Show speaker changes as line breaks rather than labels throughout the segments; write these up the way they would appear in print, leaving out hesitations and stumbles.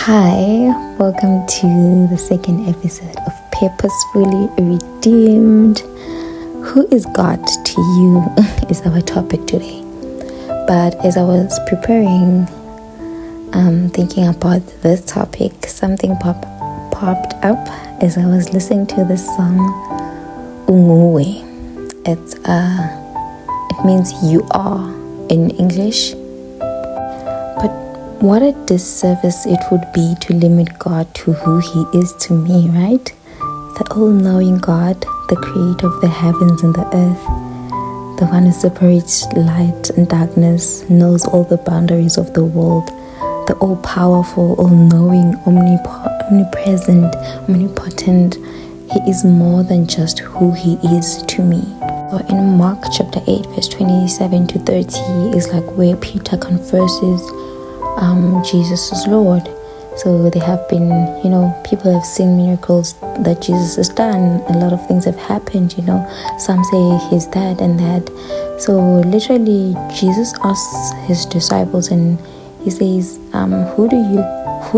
Hi, welcome to the second episode of Purposefully Redeemed. Who is God to you is our topic today. But as I was preparing, thinking about this topic, something popped up as I was listening to this song, Unguwe. It means you are in English. But what a disservice it would be to limit God to who He is to me, right? The all-knowing God, the creator of the heavens and the earth, the one who separates light and darkness, knows all the boundaries of the world, the all-powerful, all-knowing, omnipresent, omnipotent. He is more than just who He is to me. So in Mark chapter 8, verse 27 to 30 is like where Peter confesses Jesus is Lord. So they have been, people have seen miracles that Jesus has done. A lot of things have happened, Some say He's that and that. So literally, Jesus asks His disciples and He says, who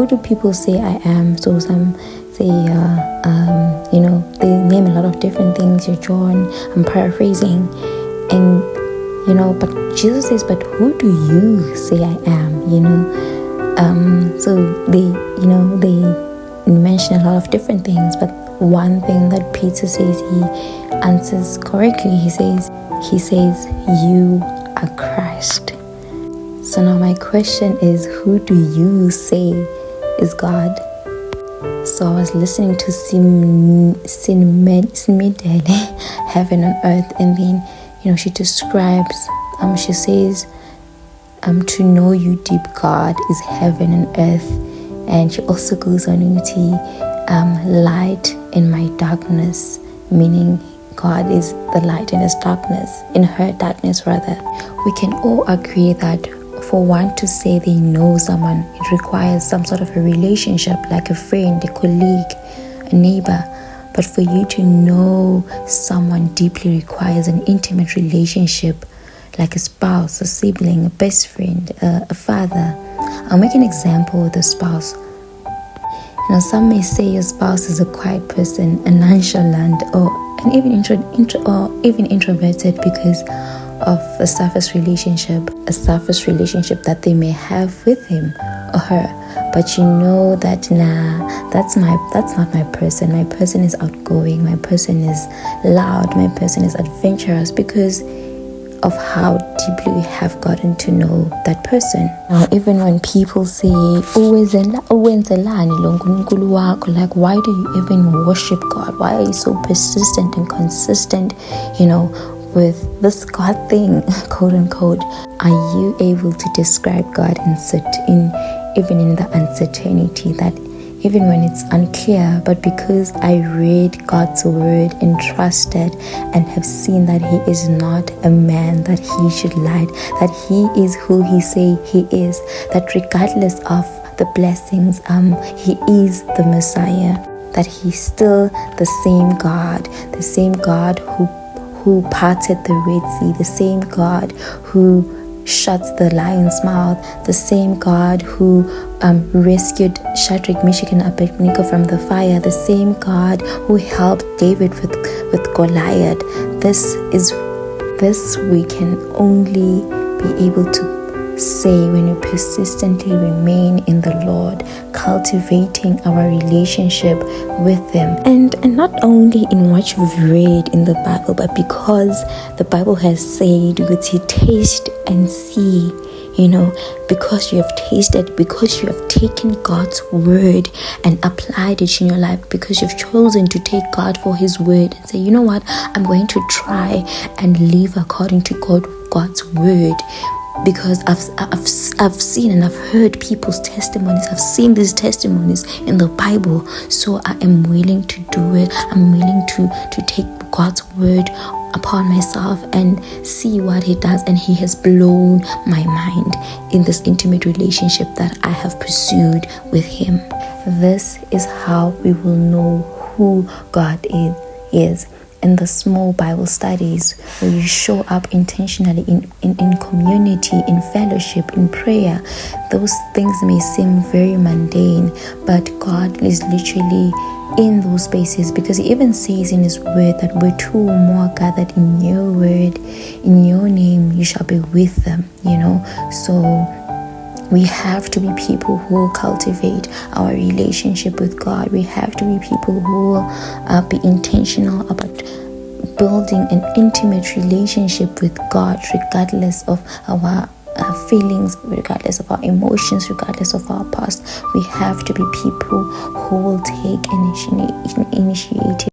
do people say I am? So some say, they name a lot of different things. You're John, I'm paraphrasing. And, but Jesus says, but who do you say I am? So they mention a lot of different things, but one thing that Peter says, he answers correctly. He says, you are Christ. So now my question is, who do you say is God? So I was listening to Smidele, Heaven and Earth, and then, she describes, she says, to know you deep, God, is heaven and earth. And she also goes on into light in my darkness, meaning God is the light in His darkness, in her darkness rather. We can all agree that for one to say they know someone, it requires some sort of a relationship, like a friend, a colleague, a neighbor. But for you to know someone deeply requires an intimate relationship, like a spouse, a sibling, a best friend, a father. I'll make an example with a spouse. Some may say your spouse is a quiet person, a nonchalant, or even introverted because of a surface relationship that they may have with him or her. But you know that that's not my person. My person is outgoing. My person is loud. My person is adventurous because of how deeply we have gotten to know that person. Now, even when people say, like, why do you even worship God? Why are you so persistent and consistent, with this God thing, quote unquote? Are you able to describe God even in the uncertainty, that even when it's unclear, but because I read God's word and trusted and have seen that He is not a man that He should lie, that He is who He say He is, that regardless of the blessings, He is the Messiah, that He's still the same God who parted the Red Sea, the same God who shuts the lion's mouth, the same God who rescued Shadrach, Meshach, and Abednego from the fire, the same God who helped David with Goliath. This we can only be able to say when we persistently remain in the Lord, cultivating our relationship with Him. And not only in what we've read in the Bible, but because the Bible has said, to taste and see, because you have tasted, because you have taken God's word and applied it in your life, because you've chosen to take God for His word and say, you know what, I'm going to try and live according to God's word. Because I've seen and I've heard people's testimonies. I've seen these testimonies in the Bible. So I am willing to do it. I'm willing to take God's word upon myself and see what He does. And He has blown my mind in this intimate relationship that I have pursued with Him. This is how we will know who God is. in the small Bible studies, where you show up intentionally in community, in fellowship, in prayer. Those things may seem very mundane, but God is literally in those spaces, because He even says in His word that where two or more are gathered in your word, in your name, you shall be with them, So we have to be people who cultivate our relationship with God. We have to be people who will be intentional about building an intimate relationship with God, regardless of our feelings, regardless of our emotions, regardless of our past. We have to be people who will take initiative